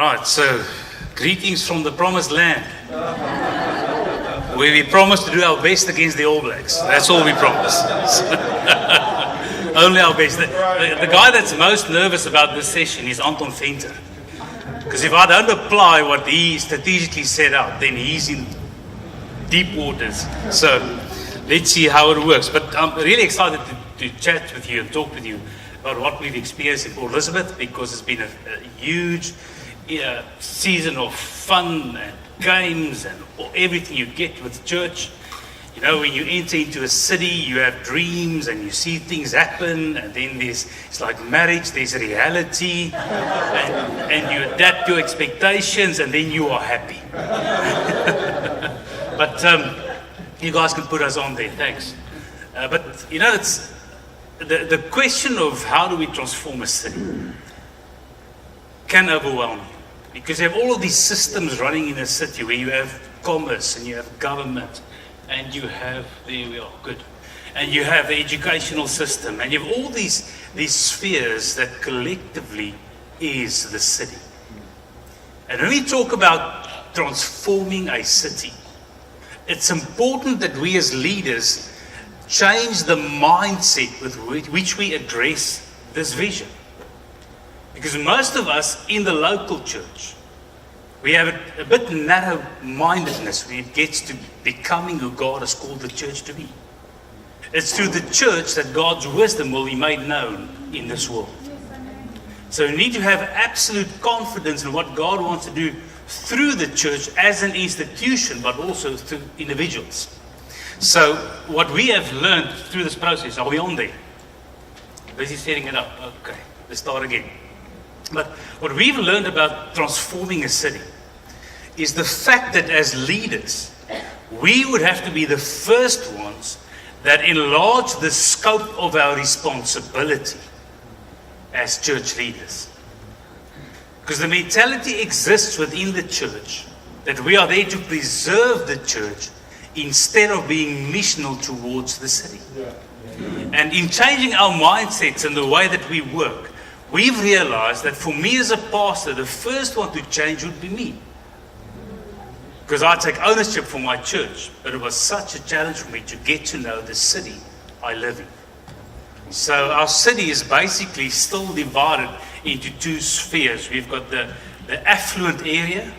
Right, so greetings from the promised land, where we promise to do our best against the All Blacks. That's all we promise. Only our best. The guy that's most nervous about this session is Anton Venter. Because if I don't apply what he strategically set out, then he's in deep waters. So let's see how it works. But I'm really excited to chat with you and talk with you about what we've experienced in Port Elizabeth, because it's been a huge season of fun and games and everything you get with church. You know, when you enter into a city, you have dreams and you see things happen, and then it's like marriage, there's reality, and you adapt your expectations, and then you are happy. But you guys can put us on there, thanks. But you know, it's the question of how do we transform a city can overwhelm you, because you have all of these systems running in a city where you have commerce and you have government. And you have, there we are, good. And you have the educational system, and you have all these spheres that collectively is the city. And when we talk about transforming a city, it's important that we as leaders change the mindset with which we address this vision. Because most of us in the local church, we have a bit narrow-mindedness when it gets to becoming who God has called the church to be. It's through the church that God's wisdom will be made known in this world. So you need to have absolute confidence in what God wants to do through the church as an institution, but also through individuals. So what we have learned through this process, are we on there? Busy setting it up. Okay, let's start again. But what we've learned about transforming a city is the fact that as leaders, we would have to be the first ones that enlarge the scope of our responsibility as church leaders. Because the mentality exists within the church that we are there to preserve the church instead of being missional towards the city. And in changing our mindsets and the way that we work, we've realized that for me as a pastor, the first one to change would be me. Because I take ownership for my church, but it was such a challenge for me to get to know the city I live in. So our city is basically still divided into two spheres. We've got the affluent area,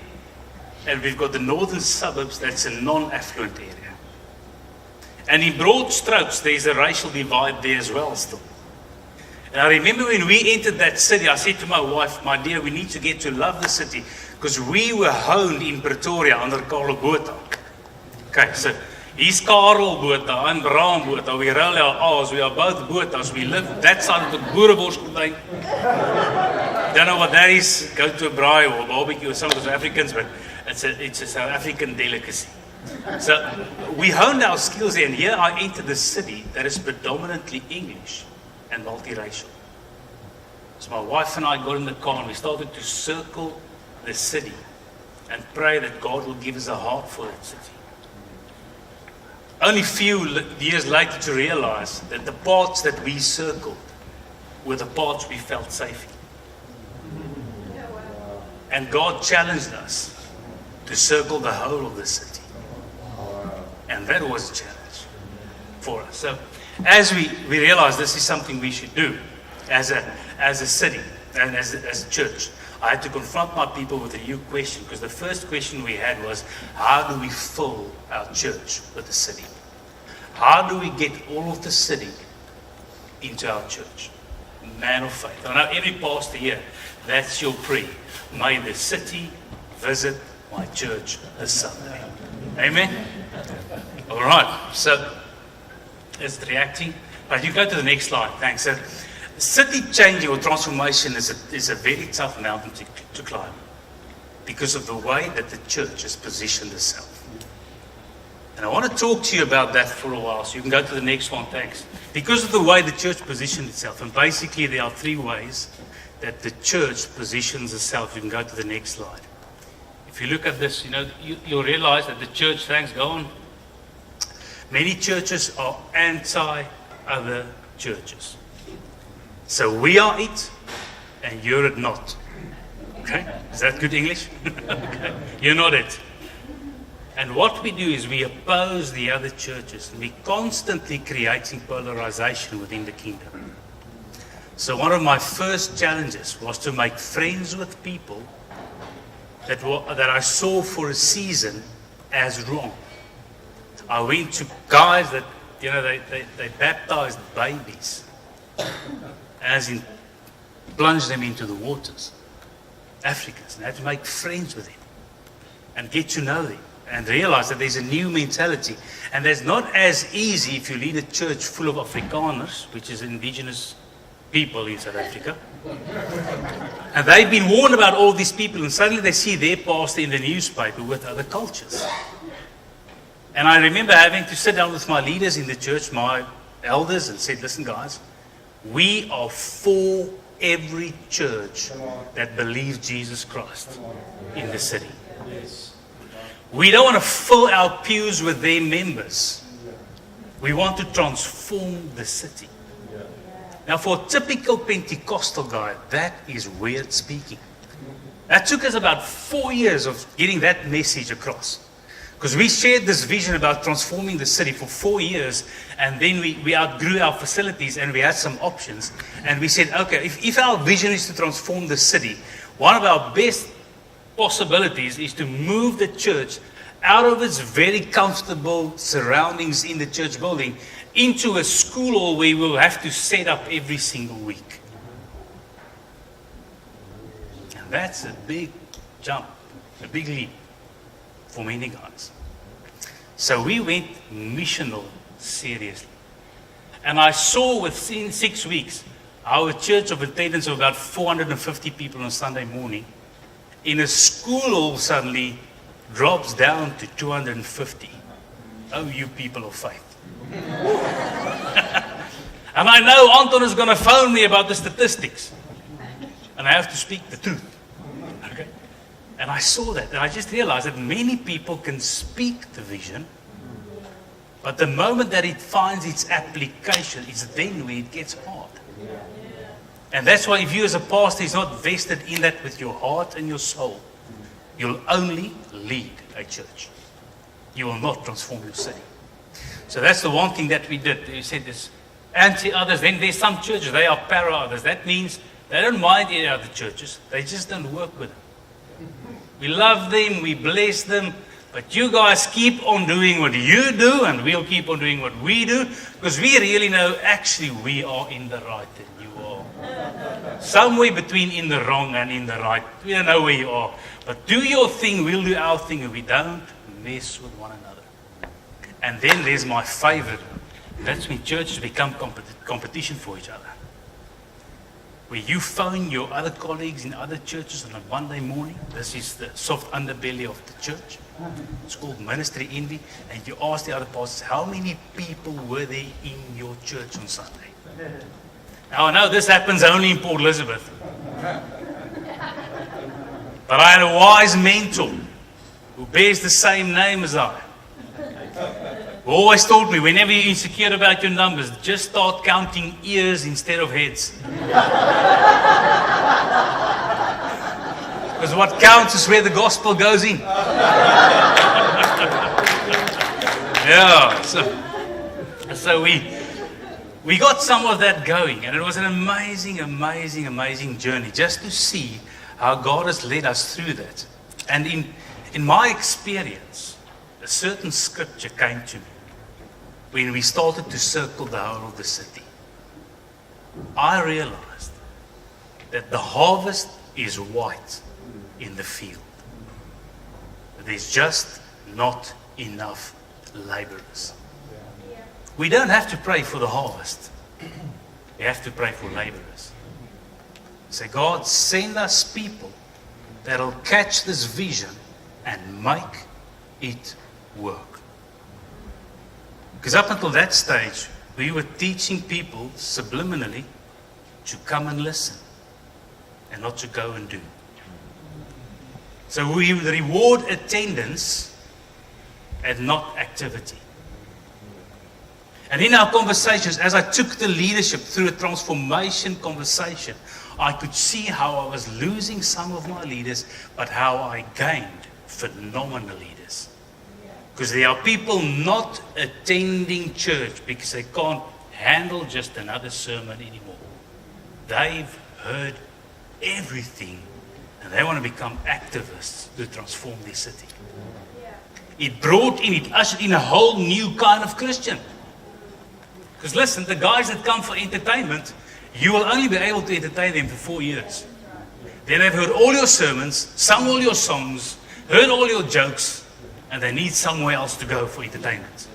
and we've got the northern suburbs, that's a non-affluent area. And in broad strokes, there's a racial divide there as well still. And I remember when we entered that city, I said to my wife, my dear, we need to get to love the city, because we were honed in Pretoria under Braam Botha. Okay, so he's Karel Botha, I'm Braam Botha. We roll our R's, we are both Bothas. We live that side of the Boereborskordyn. Don't know what that is. Go to a braai or a barbecue or something for Africans, but it's a South African delicacy. So we honed our skills there, and here I entered the city that is predominantly English and multiracial. So my wife and I got in the car and we started to circle the city and pray that God will give us a heart for that city. Only few years later to realize that the parts that we circled were the parts we felt safe in. And God challenged us to circle the whole of the city. And that was a challenge for us. So as we realized this is something we should do as a city and as a church, I had to confront my people with a new question, because the first question we had was, how do we fill our church with the city? How do we get all of the city into our church? Man of faith. I know every pastor here, that's your prayer. May the city visit my church this Sunday. Amen? All right, so it's reacting. But you go to the next slide, thanks. So, city changing or transformation is a very tough mountain to climb, because of the way that the church has positioned itself. And I want to talk to you about that for a while, so you can go to the next one, thanks. Because of the way the church positioned itself, and basically there are three ways that the church positions itself. You can go to the next slide. If you look at this, you'll realize that the church, thanks, go on. Many churches are anti-other churches. So we are it, and you're it not. Okay, is that good English? Okay. You're not it. And what we do is we oppose the other churches, and we're constantly creating polarization within the kingdom. So one of my first challenges was to make friends with people that I saw for a season as wrong. I went to guys that, they baptized babies, as in plunged them into the waters. Africans, and I had to make friends with them and get to know them and realize that there's a new mentality. And that's not as easy if you lead a church full of Afrikaners, which is indigenous people in South Africa. And they've been warned about all these people, and suddenly they see their pastor in the newspaper with other cultures. And I remember having to sit down with my leaders in the church, my elders, and said, listen guys, we are for every church that believes Jesus Christ in the city. We don't want to fill our pews with their members. We want to transform the city. Now, for a typical Pentecostal guy, that is weird speaking. That took us about 4 years of getting that message across. Because we shared this vision about transforming the city for 4 years, and then we outgrew our facilities and we had some options. And we said, okay, if our vision is to transform the city, one of our best possibilities is to move the church out of its very comfortable surroundings in the church building into a school hall where we'll have to set up every single week. And that's a big jump, a big leap for many guys. So we went missional seriously. And I saw within 6 weeks our church of attendance of about 450 people on Sunday morning in a school hall suddenly drops down to 250. Oh, you people of faith. And I know Anton is going to phone me about the statistics. And I have to speak the truth. Okay? And I saw that, and I just realized that many people can speak the vision, but the moment that it finds its application, it's then where it gets hard. And that's why if you as a pastor is not vested in that with your heart and your soul, you'll only lead a church. You will not transform your city. So that's the one thing that we did. We said this anti-others. Then there's some churches, they are para-others. That means they don't mind any other churches. They just don't work with them. We love them, we bless them, but you guys keep on doing what you do, and we'll keep on doing what we do, because we really know actually we are in the right and you are somewhere between in the wrong and in the right. We don't know where you are. But do your thing, we'll do our thing, and we don't mess with one another. And then there's my favorite. That's when churches become competition for each other. Where you phone your other colleagues in other churches on a Monday morning. This is the soft underbelly of the church. It's called ministry envy. And you ask the other pastors, how many people were there in your church on Sunday? Now I know this happens only in Port Elizabeth. But I had a wise mentor who bears the same name as I. Who always told me, whenever you're insecure about your numbers, just start counting ears instead of heads. Because what counts is where the gospel goes in. Yeah, so we got some of that going, and it was an amazing, amazing, amazing journey just to see how God has led us through that. And in my experience, a certain scripture came to me when we started to circle the whole of the city. I realized that the harvest is white in the field. There's just not enough laborers. We don't have to pray for the harvest. We have to pray for laborers. Say, God, send us people that'll catch this vision and make it work. Because up until that stage, we were teaching people subliminally to come and listen and not to go and do. So we would reward attendance and not activity. And in our conversations, as I took the leadership through a transformation conversation, I could see how I was losing some of my leaders, but how I gained phenomenal leaders. Because there are people not attending church because they can't handle just another sermon anymore. They've heard everything and they want to become activists to transform their city. It ushered in a whole new kind of Christian. Because listen, the guys that come for entertainment, you will only be able to entertain them for 4 years. Then they've heard all your sermons, sung all your songs, heard all your jokes, and they need somewhere else to go for entertainment.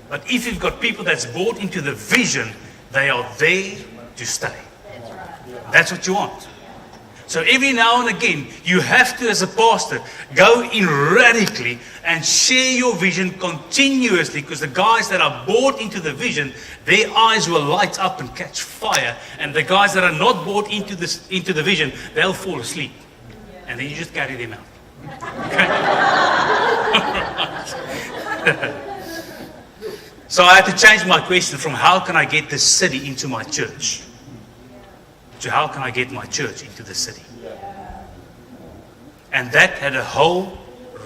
But if you've got people that's bought into the vision, they are there to stay. That's what you want. So every now and again, you have to, as a pastor, go in radically and share your vision continuously, because the guys that are bought into the vision, their eyes will light up and catch fire. And the guys that are not bought into the vision, they'll fall asleep. And then you just carry them out. Okay? So I had to change my question from how can I get this city into my church to how can I get my church into the city. And that had a whole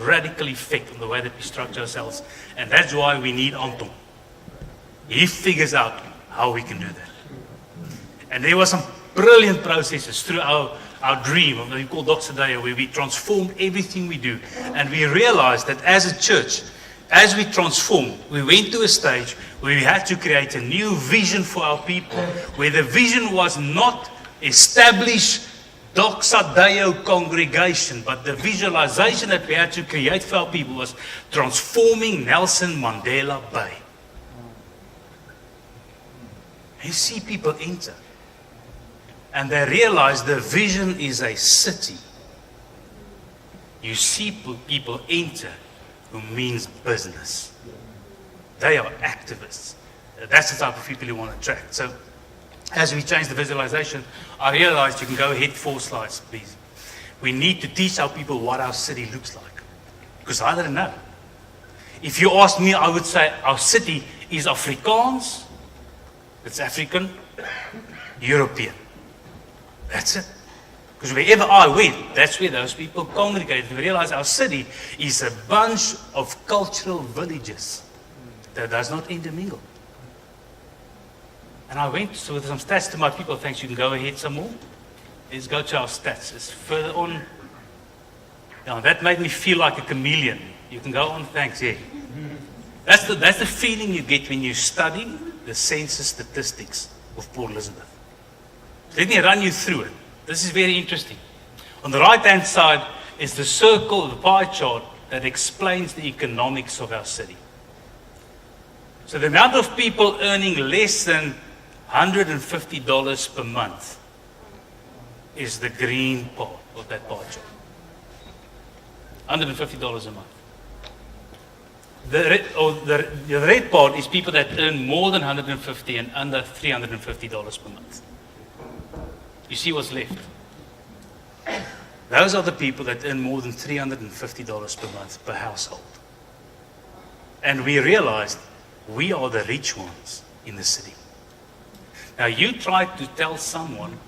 radical effect on the way that we structure ourselves. And that's why we need Anton. He figures out how we can do that. And there were some brilliant processes through our dream of what we call Doxadea, where we transformed everything we do. And we realized that as a church, as we transformed, we went to a stage where we had to create a new vision for our people, where the vision was not establish Doxadeo congregation, but the visualization that we had to create for our people was transforming Nelson Mandela Bay. You see people enter, and they realize the vision is a city. You see people enter who means business. They are activists. That's the type of people you want to attract. So as we change the visualization, I realized you can go ahead 4 slides, please. We need to teach our people what our city looks like. Because I didn't know. If you ask me, I would say our city is Afrikaans, it's African, European. That's it. Because wherever I went, that's where those people congregated. We realized our city is a bunch of cultural villages that does not intermingle. And I went with some stats to my people. Thanks, you can go ahead some more. Let's go to our stats. It's further on. Yeah, that made me feel like a chameleon. You can go on, thanks, yeah. That's the feeling you get when you study the census statistics of Port Elizabeth. Let me run you through it. This is very interesting. On the right-hand side is the circle, the pie chart, that explains the economics of our city. So the amount of people earning less than $150 per month is the green part of that pie chart. $150 a month. The red part is people that earn more than $150 and under $350 per month. You see what's left? Those are the people that earn more than $350 per month per household. And we realized we are the rich ones in the city. Now you try to tell someone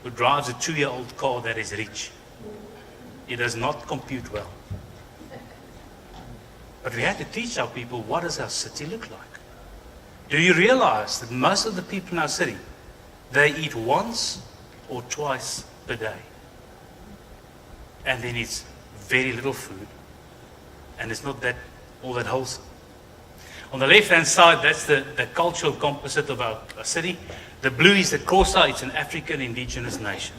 who drives a 2-year-old car that is rich. It does not compute well. But we had to teach our people, what does our city look like? Do you realize that most of the people in our city, they eat once or twice per day? And then it's very little food. And it's not all that wholesome. On the left-hand side, that's the cultural composite of our city. The blue is the Xhosa. It's an African indigenous nation.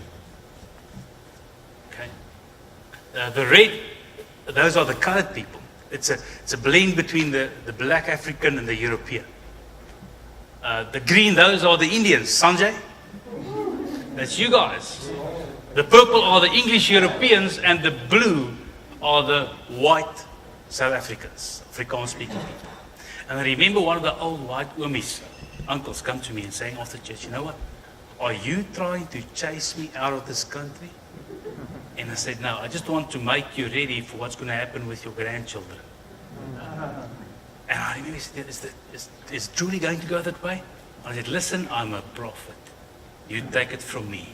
Okay. The red, those are the colored people. It's a blend between the black African and the European. The green, those are the Indians. Sanjay? That's you guys. The purple are the English Europeans, and the blue are the white South Africans, Afrikaans-speaking people. And I remember one of the old white oomies, uncles, come to me and saying after church, you know what? Are you trying to chase me out of this country? And I said, no, I just want to make you ready for what's going to happen with your grandchildren. And I remember he said, is truly going to go that way? I said, listen, I'm a prophet. You take it from me.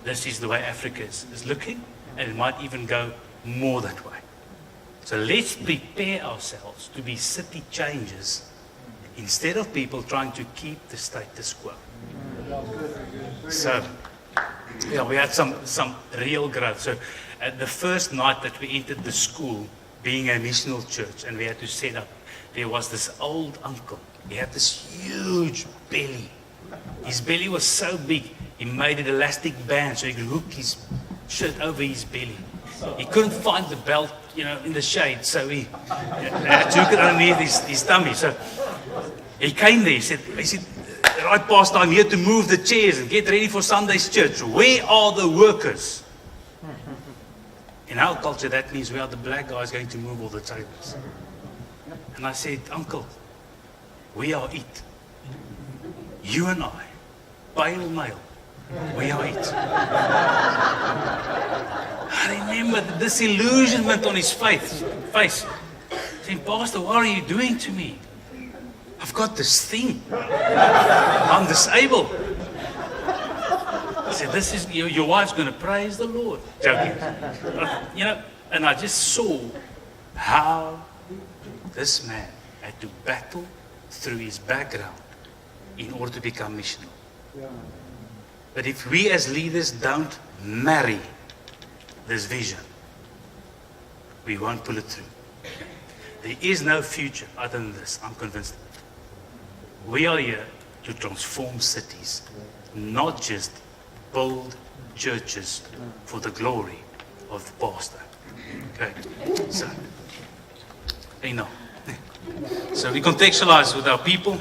this is the way Africa is looking, and it might even go more that way. So let's prepare ourselves to be city changers instead of people trying to keep the status quo. So, yeah, we had some real growth. So, at the first night that we entered the school, being a missional church, and we had to set up, there was this old uncle. He had this huge belly. His belly was so big, he made an elastic band so he could hook his shirt over his belly. He couldn't find the belt, in the shade, so he took it underneath his tummy. So he came there, he said, right past, I'm here to move the chairs and get ready for Sunday's church. Where are the workers? In our culture, that means we are the black guys going to move all the tables. And I said, Uncle, we are it. You and I, pale male, we are it. I remember the disillusionment on his face. Saying, Pastor, what are you doing to me? I've got this thing. I'm disabled. I said, this is your wife's going to praise the Lord. Joking. And I just saw how this man had to battle through his background in order to become missional. But if we as leaders don't marry this vision, we won't pull it through. There is no future other than this. I'm convinced of it. We are here to transform cities, not just build churches for the glory of the pastor. Okay, so we contextualize with our people,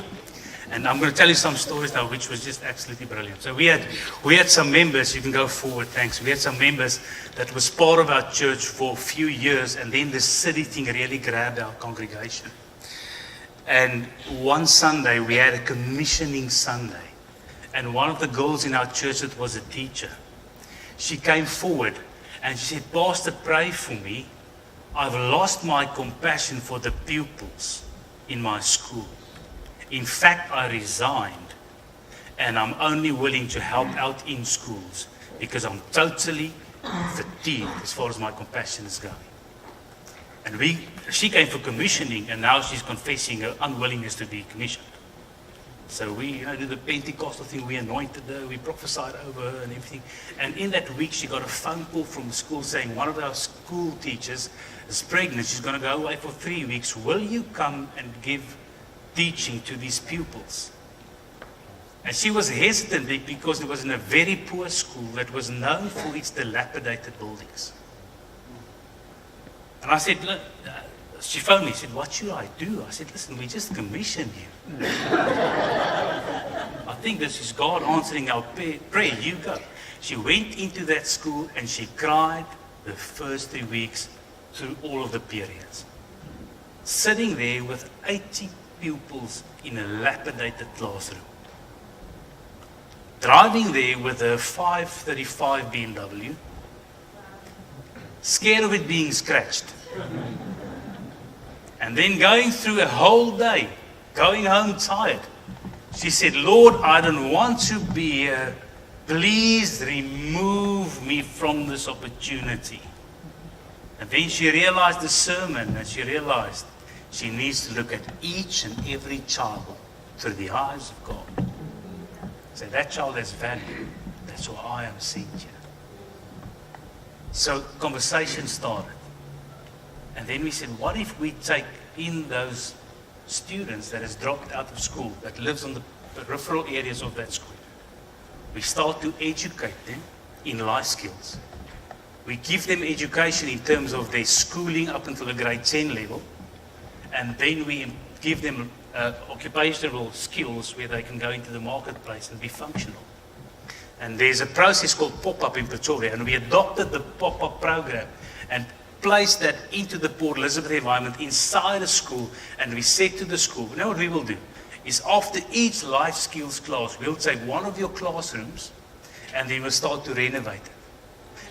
and I'm going to tell you some stories now, which was just absolutely brilliant. So we had some members. You can go forward, thanks. We had some members that was part of our church for a few years, and then the city thing really grabbed our congregation. And one Sunday we had a commissioning Sunday. And one of the girls in our church that was a teacher, she came forward and she said, Pastor, pray for me. I've lost my compassion for the pupils in my school. In fact, I resigned and I'm only willing to help out in schools because I'm totally fatigued as far as my compassion is going. And she came for commissioning, and now she's confessing her unwillingness to be commissioned. So we did the Pentecostal thing, we anointed her, we prophesied over her and everything. And in that week, she got a phone call from the school saying, one of our school teachers is pregnant, she's going to go away for 3 weeks. Will you come and give teaching to these pupils? And she was hesitant because it was in a very poor school that was known for its dilapidated buildings. And I said, look, she phoned me, said, what should I do? I said, listen, we just commissioned you. I think this is God answering our prayer. You go. She went into that school and she cried the first 3 weeks through all of the periods. Sitting there with 80 pupils in a dilapidated classroom. Driving there with a 535 BMW. Scared of it being scratched. And then going through a whole day, going home tired. She said, Lord, I don't want to be here. Please remove me from this opportunity. And then she realized the sermon, and she realized she needs to look at each and every child through the eyes of God. Say, that child has value. That's why I am sent here. So conversation started. And then we said, what if we take in those students that has dropped out of school, that lives on the peripheral areas of that school? We start to educate them in life skills. We give them education in terms of their schooling up until the grade 10 level. And then we give them occupational skills where they can go into the marketplace and be functional. And there's a process called Pop-Up in Pretoria, and we adopted the Pop-Up program and placed that into the Port Elizabeth environment inside a school. And we said to the school, you know what we will do? Is after each life skills class, we'll take one of your classrooms and then we'll start to renovate it.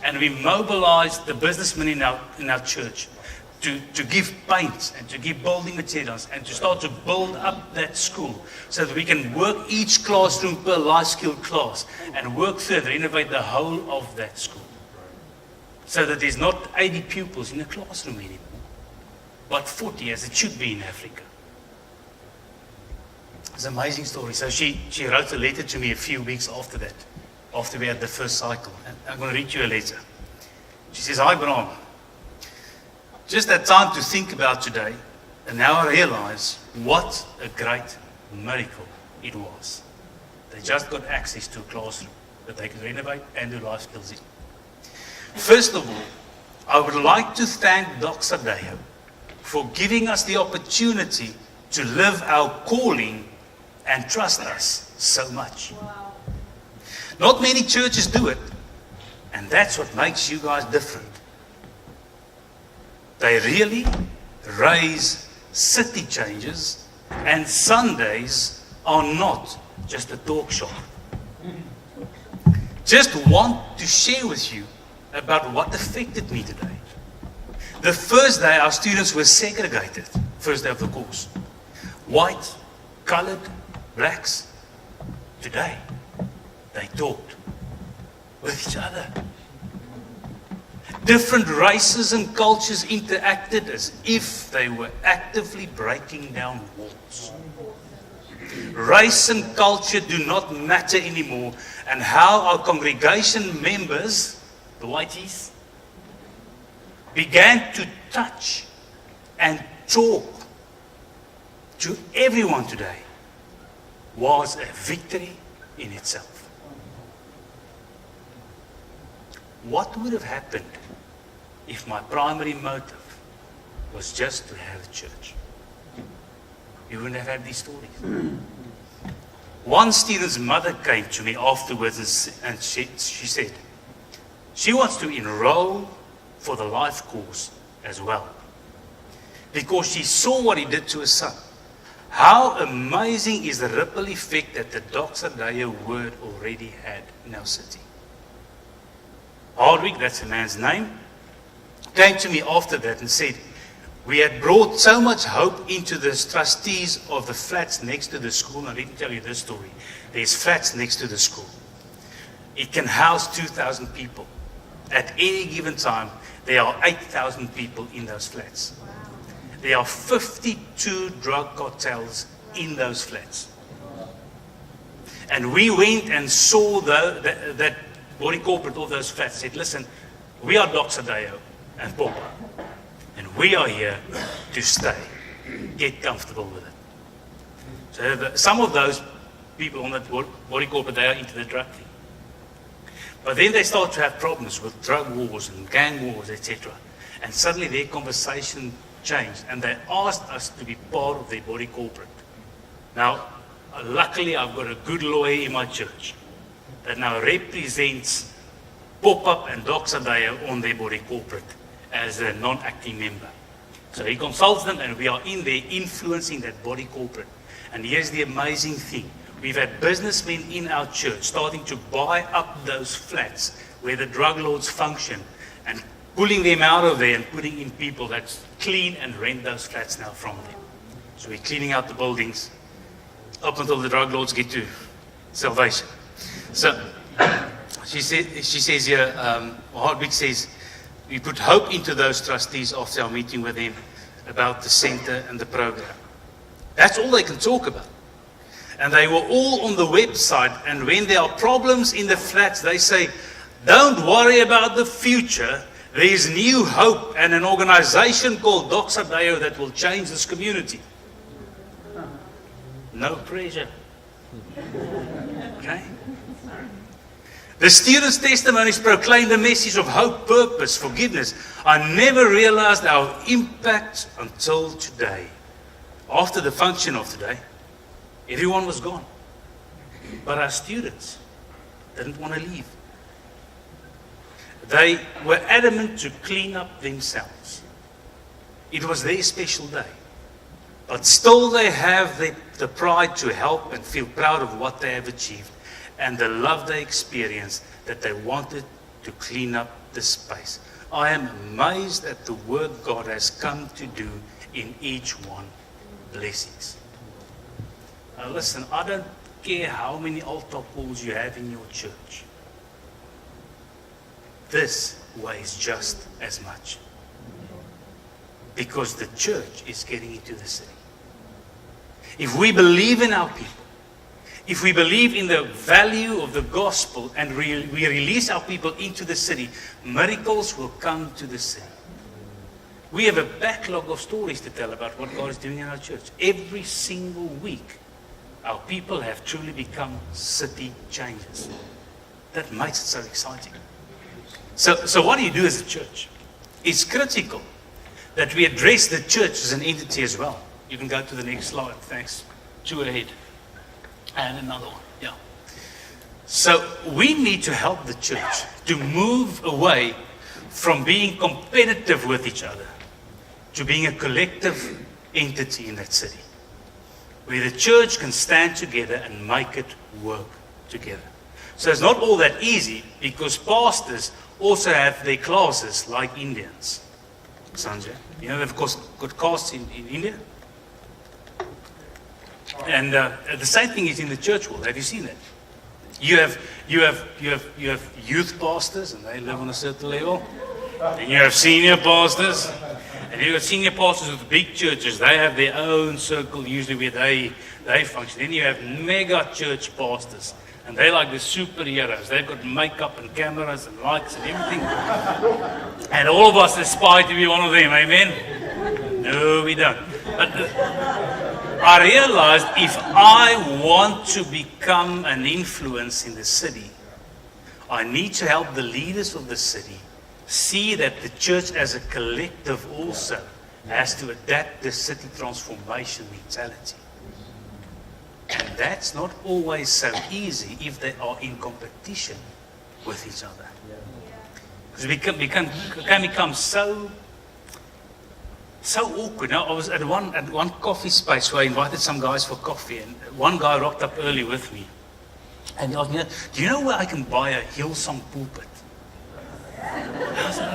And we mobilized the businessmen in our church to give paint and to give building materials and to start to build up that school so that we can work each classroom per life skill class and work further, innovate the whole of that school. So that there's not 80 pupils in a classroom anymore, but 40 as it should be in Africa. It's an amazing story. So she wrote a letter to me a few weeks after that, after we had the first cycle. And I'm going to read you a letter. She says, "Hi Braam, just had time to think about today, and now I realize what a great miracle it was. They just got access to a classroom that they could renovate and do life skills in. First of all, I would like to thank Dr. Deo for giving us the opportunity to live our calling and trust us so much. Wow. Not many churches do it, and that's what makes you guys different. They really raise CityChangers, and Sundays are not just a talk shop. Just want to share with you about what affected me today. The first day our students were segregated, first day of the course. White, colored, blacks. Today, they talked with each other. Different races and cultures interacted as if they were actively breaking down walls. Race and culture do not matter anymore, and how our congregation members, the whiteys, began to touch and talk to everyone today was a victory in itself. What would have happened if my primary motive was just to have a church? You wouldn't have had these stories. One student's mother came to me afterwards and she said, she wants to enroll for the life course as well, because she saw what he did to her son. How amazing is the ripple effect that the Dr. Deo word already had in our city. Hardwick, that's a man's name, came to me after that and said, we had brought so much hope into the trustees of the flats next to the school. I didn't tell you this story. There's flats next to the school. It can house 2,000 people. At any given time, there are 8,000 people in those flats. Wow. There are 52 drug cartels in those flats. And we went and saw that body corporate of those flats, said, listen, we are Dr. Deo and Botha, and we are here to stay. Get comfortable with it. So some of those people on that body corporate, they are into the drug thing. But then they start to have problems with drug wars and gang wars, etc. And suddenly their conversation changed, and they asked us to be part of their body corporate. Now, luckily I've got a good lawyer in my church that now represents Pop-Up and Dr. Deo on their body corporate as a non-acting member. So he consults them, and we are in there influencing that body corporate. And here's the amazing thing. We've had businessmen in our church starting to buy up those flats where the drug lords function and pulling them out of there and putting in people that clean and rent those flats now from them. So we're cleaning out the buildings up until the drug lords get to salvation. So she says here, Hardwick says, we put hope into those trustees after our meeting with them about the center and the program. That's all they can talk about. And they were all on the website, and when there are problems in the flats, they say, don't worry about the future. There is new hope and an organization called Dr. Deo that will change this community. No pressure. Okay? The students' testimonies proclaim the message of hope, purpose, forgiveness. I never realized our impact until today. After the function of today, everyone was gone. But our students didn't want to leave. They were adamant to clean up themselves. It was their special day. But still they have the pride to help and feel proud of what they have achieved and the love they experienced, that they wanted to clean up the space. I am amazed at the work God has come to do in each one. Blessings. Now listen, I don't care how many altar calls you have in your church. This weighs just as much. Because the church is getting into the city. If we believe in our people, if we believe in the value of the gospel and we release our people into the city, miracles will come to the city. We have a backlog of stories to tell about what God is doing in our church. Every single week, our people have truly become city changers. That makes it so exciting. So what do you do as a church? It's critical that we address the church as an entity as well. You can go to the next slide. Thanks. 2 ahead. And another one. Yeah. So we need to help the church to move away from being competitive with each other to being a collective entity in that city, where the church can stand together and make it work together. So it's not all that easy because pastors also have their classes like Indians. Sanjay, you know, they've of course got castes in India. And the same thing is in the church world. Have you seen that? You have youth pastors, and they live on a certain level. And you have senior pastors, and you have senior pastors with big churches. They have their own circle usually where they function. Then you have mega church pastors, and they're like the superheroes. They've got makeup and cameras and lights and everything. And all of us aspire to be one of them. Amen? No, we don't. But I realized if I want to become an influence in the city, I need to help the leaders of the city see that the church as a collective also has to adapt the city transformation mentality. And that's not always so easy if they are in competition with each other. Because we can become so awkward. Now, I was at one coffee space where I invited some guys for coffee, and one guy rocked up early with me. And he asked me, do you know where I can buy a Hillsong pulpit? I said,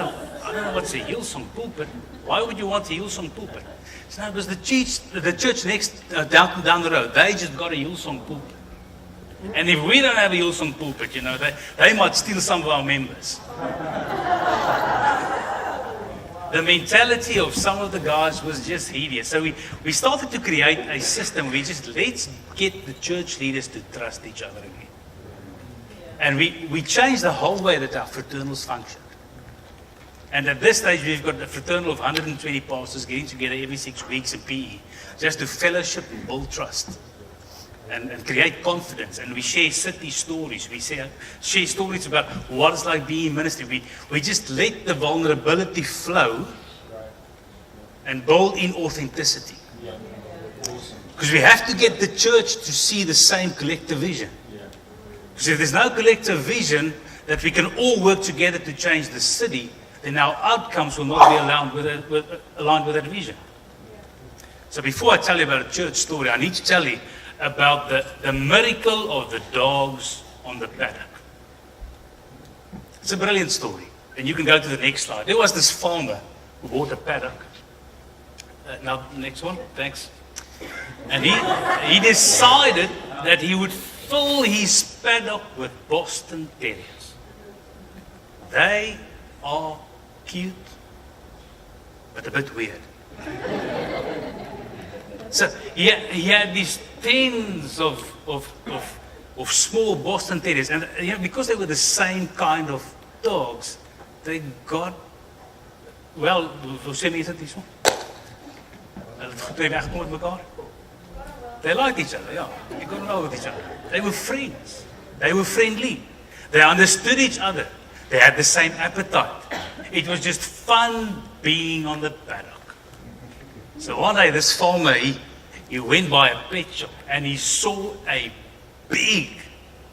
I don't know what's a Hillsong pulpit. Why would you want a Hillsong pulpit? He said, no, because the church next down the road, they just got a Hillsong pulpit. And if we don't have a Hillsong pulpit, you know, they might steal some of our members. The mentality of some of the guys was just hideous. So we started to create a system. Let's get the church leaders to trust each other again. And we changed the whole way that our fraternals function. And at this stage, we've got a fraternal of 120 pastors getting together every 6 weeks in PE, just to fellowship and build trust and create confidence. And we share city stories. We share stories about what it's like being in ministry. We just let the vulnerability flow and build in authenticity. Because we have to get the church to see the same collective vision. Because if there's no collective vision that we can all work together to change the city, then our outcomes will not be aligned with that vision. So before I tell you about a church story, I need to tell you about the miracle of the dogs on the paddock. It's a brilliant story. And you can go to the next slide. There was this farmer who bought a paddock. Now, the next one. Thanks. And he decided that he would fill his paddock with Boston Terriers. They are cute, but a bit weird. So he had these tens of small Boston Terriers, and because they were the same kind of dogs, they got well. Hoe sê mense dit hierso? Hulle het weggekom met mekaar. They liked each other, yeah. They got along with each other. They were friends. They were friendly. They understood each other. They had the same appetite. It was just fun being on the paddock. So one day this farmer, he went by a pet shop and he saw a big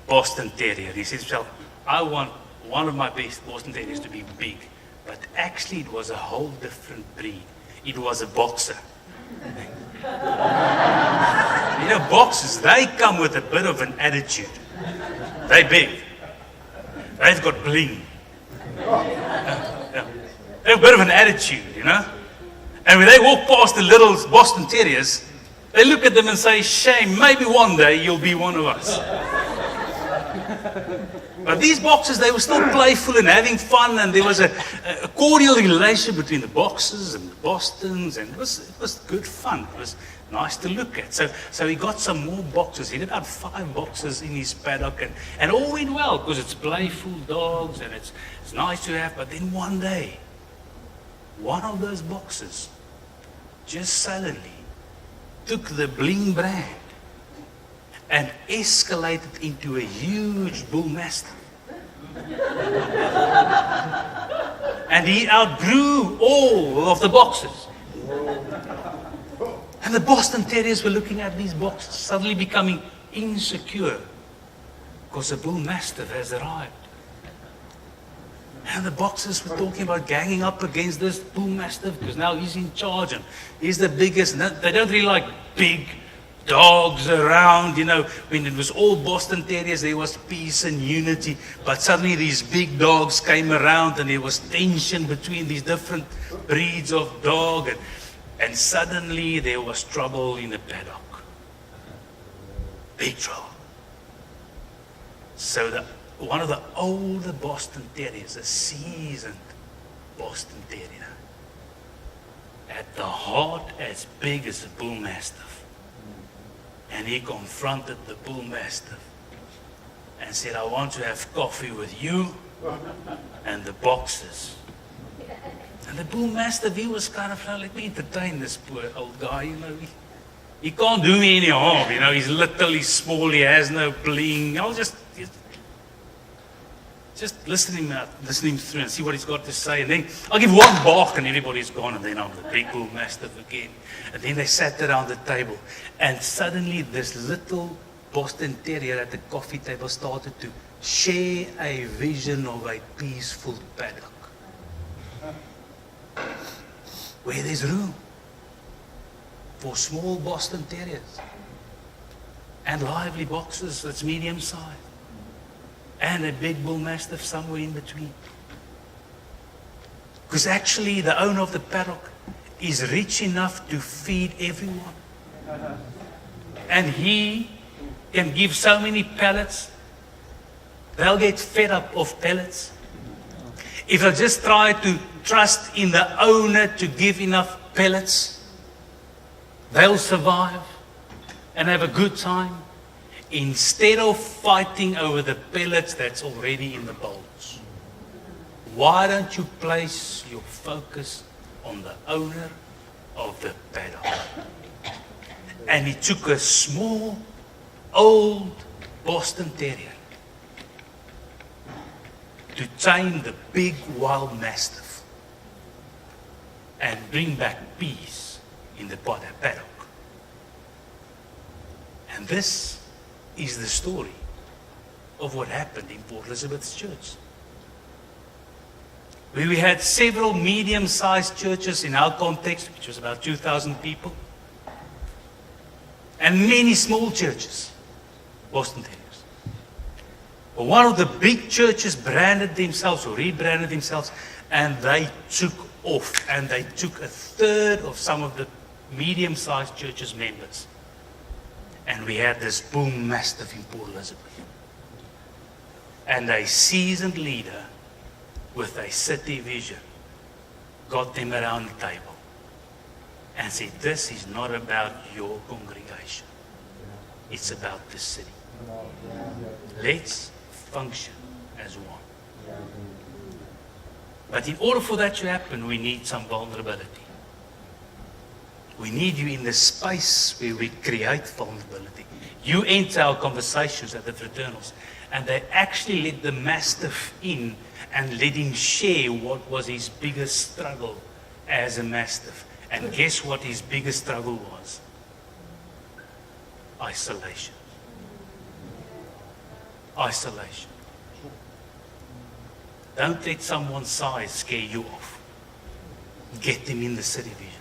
Boston Terrier. He said to himself, I want one of my best Boston Terriers to be big. But actually it was a whole different breed. It was a boxer. You know, boxers, they come with a bit of an attitude. They're big. They've got bling. Yeah. They have a bit of an attitude, you know. And when they walk past the little Boston Terriers, they look at them and say, shame, maybe one day you'll be one of us. But these boxers, they were still playful and having fun, and there was a cordial relation between the boxers and the Bostons, and it was good fun. It was nice to look at. So he got some more boxers. He had about 5 boxers in his paddock, and all went well because it's playful dogs and it's nice to have. But then one day, one of those boxers just suddenly took the bling brand and escalated into a huge bull mastiff. And he outgrew all of the boxers. And the Boston Terriers were looking at these boxers, suddenly becoming insecure because the bull mastiff has arrived. And the boxers were talking about ganging up against this bull mastiff because now he's in charge and he's the biggest. And they don't really like big dogs around, you know. When it was all Boston Terriers, there was peace and unity. But suddenly these big dogs came around and there was tension between these different breeds of dog. And suddenly there was trouble in the paddock. Big trouble. So one of the older Boston Terriers, a seasoned Boston Terrier, had the heart as big as a bull mastiff. And he confronted the bull mastiff and said, I want to have coffee with you and the boxers. And the bull mastiff, he was kind of like, let me entertain this poor old guy, you know. He can't do me any harm, you know. He's little, he's small, he has no bling. I'll just listen him through and see what he's got to say. And then I'll give one bark and everybody's gone. And then I'm the big bull mastiff again. And then they sat around the table. And suddenly this little Boston Terrier at the coffee table started to share a vision of a peaceful paddock. Where there's room for small Boston Terriers and lively boxers that's medium size and a big bull mastiff somewhere in between. Because actually the owner of the paddock is rich enough to feed everyone. And he can give so many pellets, they'll get fed up of pellets. If they'll just try to trust in the owner to give enough pellets, they'll survive and have a good time instead of fighting over the pellets that's already in the bowls. Why don't you place your focus on the owner of the paddock? And he took a small, old Boston Terrier to tame the big wild mastiff and bring back peace in the paddock. And this is the story of what happened in Port Elizabeth's church. Where we had several medium-sized churches in our context, which was about 2,000 people, and many small churches, Boston Terriers. But one of the big churches branded themselves or rebranded themselves, and they took off, and they took a third of some of the medium-sized churches' members. And we had this bull mastiff in Port Elizabeth. And a seasoned leader with a city vision got them around the table and said, this is not about your congregation. It's about the city. Let's function as one. But in order for that to happen, we need some vulnerability. We need you in the space where we create vulnerability. You enter our conversations at the fraternals, and they actually let the mastiff in and let him share what was his biggest struggle as a mastiff. And guess what his biggest struggle was? Isolation. Isolation. Don't let someone's size scare you off. Get them in the city vision.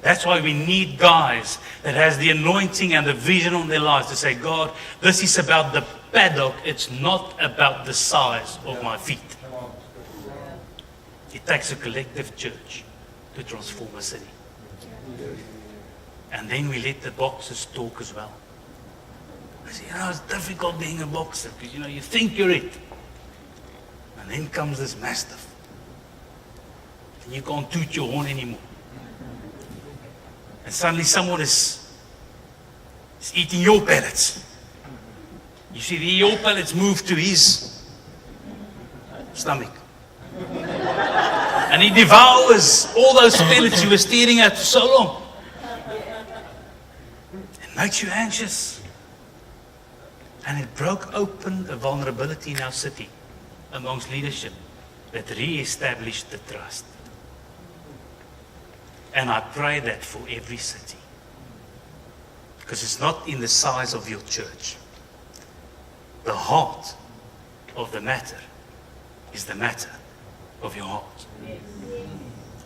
That's why we need guys that has the anointing and the vision on their lives to say, God, this is about the paddock. It's not about the size of my feet. It takes a collective church to transform a city. And then we let the boxers talk as well. I say, it's difficult being a boxer because, you think you're it. And then comes this mastiff. And you can't toot your horn anymore. And suddenly someone is eating your pellets. You see, your pellets move to his stomach. And he devours all those pellets you were staring at for so long. It makes you anxious. And it broke open a vulnerability in our city amongst leadership that re-established the trust. And I pray that for every city. Because it's not in the size of your church. The heart of the matter is the matter of your heart.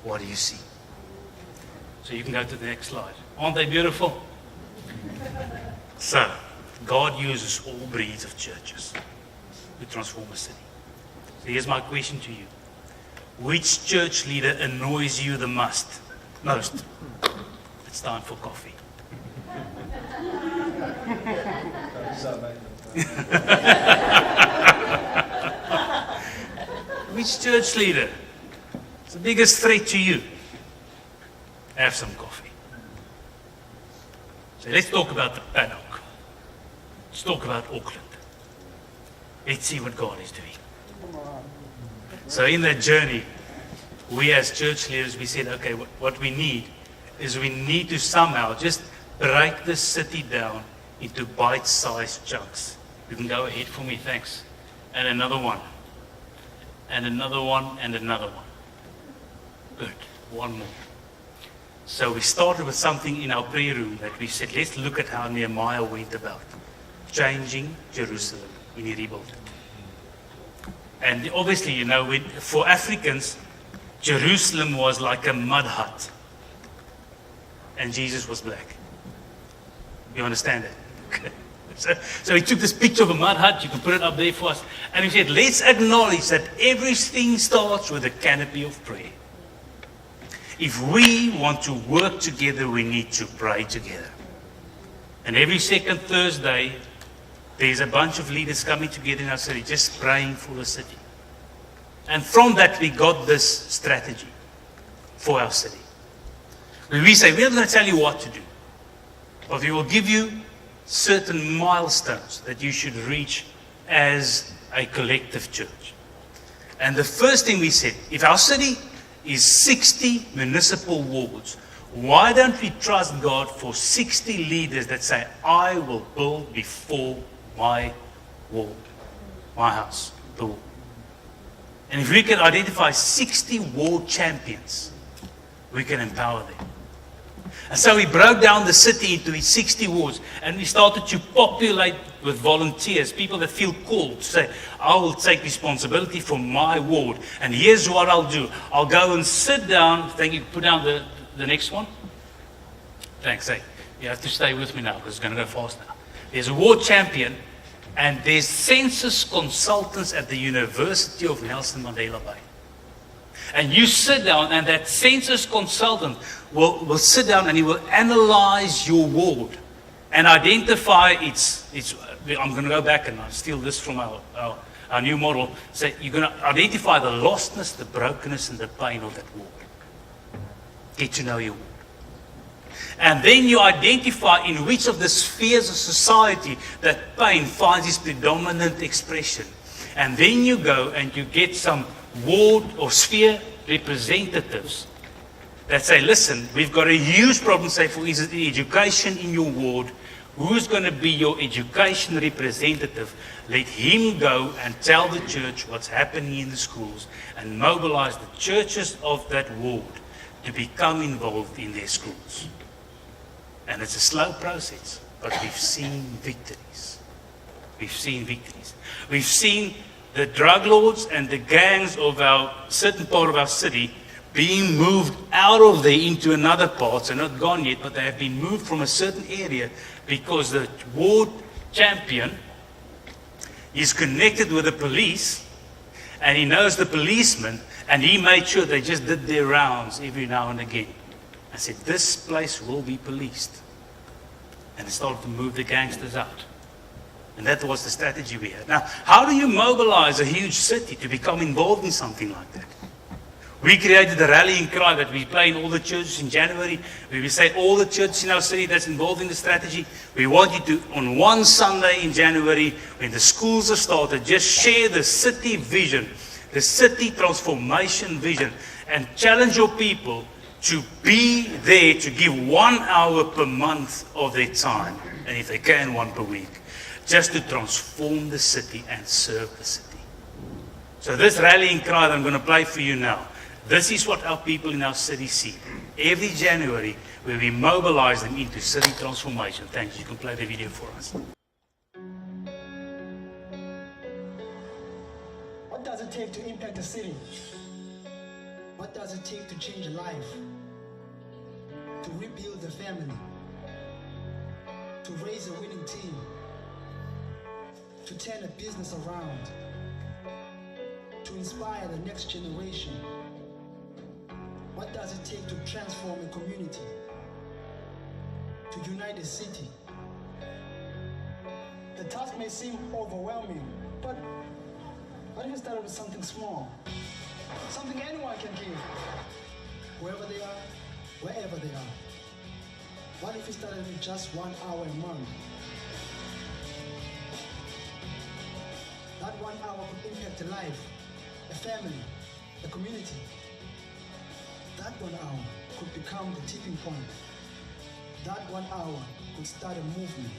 What do you see? So you can go to the next slide. Aren't they beautiful? So, God uses all breeds of churches to transform a city. So here's my question to you. Which church leader annoys you the most? It's time for coffee. Which church leader is the biggest threat to you? Have some coffee. So let's talk about the paddock. Let's talk about Auckland. Let's see what God is doing. So in that journey, we as church leaders, we said, okay, what we need is we need to somehow just break the city down into bite-sized chunks. You can go ahead for me, thanks. And another one. And another one, and another one. Good. One more. So we started with something in our prayer room that we said, let's look at how Nehemiah went about changing Jerusalem when he rebuilt it. And obviously, for Africans, Jerusalem was like a mud hut. And Jesus was black. You understand that? Okay. So he took this picture of a mud hut. You can put it up there for us. And he said, let's acknowledge that everything starts with a canopy of prayer. If we want to work together, we need to pray together. And every second Thursday, there's a bunch of leaders coming together in our city, just praying for the city. And from that, we got this strategy for our city. We say, we're not going to tell you what to do, but we will give you certain milestones that you should reach as a collective church. And the first thing we said, if our city is 60 municipal wards, why don't we trust God for 60 leaders that say, I will build before my wall, my house, the wall. And if we can identify 60 ward champions, we can empower them. And so we broke down the city into its 60 wards, and we started to populate with volunteers, people that feel called to say, I will take responsibility for my ward, and here's what I'll do. I'll go and sit down. Thank you. Put down the next one. Thanks. Hey, you have to stay with me now because it's going to go fast now. There's a ward champion, and there's census consultants at the University of Nelson Mandela Bay. And you sit down, and that census consultant will sit down and he will analyze your ward and identify its I'm going to go back and I'll steal this from our new model. So you're going to identify the lostness, the brokenness, and the pain of that ward. Get to know your ward. And then you identify in which of the spheres of society that pain finds its predominant expression. And then you go and you get some ward or sphere representatives that say, listen, we've got a huge problem, say, for education in your ward. Who's going to be your education representative? Let him go and tell the church what's happening in the schools and mobilize the churches of that ward to become involved in their schools. And it's a slow process, but we've seen victories. We've seen victories. We've seen the drug lords and the gangs of our certain part of our city being moved out of there into another part. So not gone yet, but they have been moved from a certain area because the ward champion is connected with the police and he knows the policeman And he made sure they just did their rounds every now and again. I said, this place will be policed. And they started to move the gangsters out. And that was the strategy we had. Now, how do you mobilize a huge city to become involved in something like that? We created a rallying cry that we play in all the churches in January, where we say all the churches in our city that's involved in the strategy, we want you to, on one Sunday in January, when the schools are started, just share the city vision, the city transformation vision, and challenge your people to be there to give 1 hour per month of their time, and if they can, 1 per week, just to transform the city and serve the city. So this rallying cry that I'm going to play for you now, this is what our people in our city see. Every January, where we mobilize them into city transformation. Thanks. You can play the video for us. What does it take to impact the city? What does it take to change a life? To rebuild the family? To raise a winning team? To turn a business around? To inspire the next generation? What does it take to transform a community? To unite a city? The task may seem overwhelming, but what if you started with something small? Something anyone can give, wherever they are, wherever they are. What if you started with just 1 hour a month? That 1 hour could impact a life, a family, a community. That 1 hour could become the tipping point. That 1 hour could start a movement.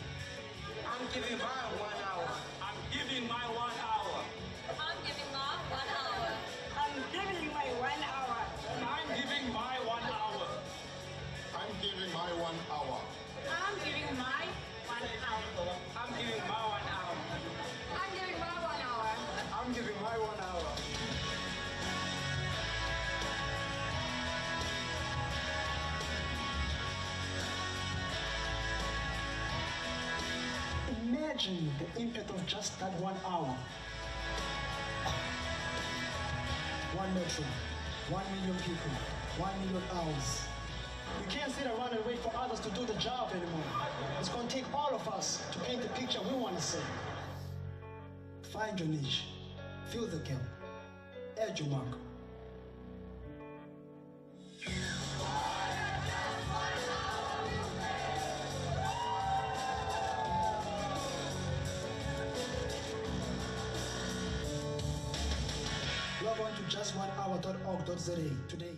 I'm giving my 1 hour. I'm giving my 1 hour. I'm giving my 1 hour. I'm giving my 1 hour. I'm giving my 1 hour. I'm giving my 1 hour. I'm giving my 1 hour. I'm giving my 1 hour. I'm giving my 1 hour. I'm giving my 1 hour. Imagine the impact of just that 1 hour. 1 metro, 1 million people, 1 million hours. We can't sit around and wait for others to do the job anymore. It's going to take all of us to paint the picture we want to see. Find your niche, fill the gap, add your mark. Log on to just1hour.org.za today.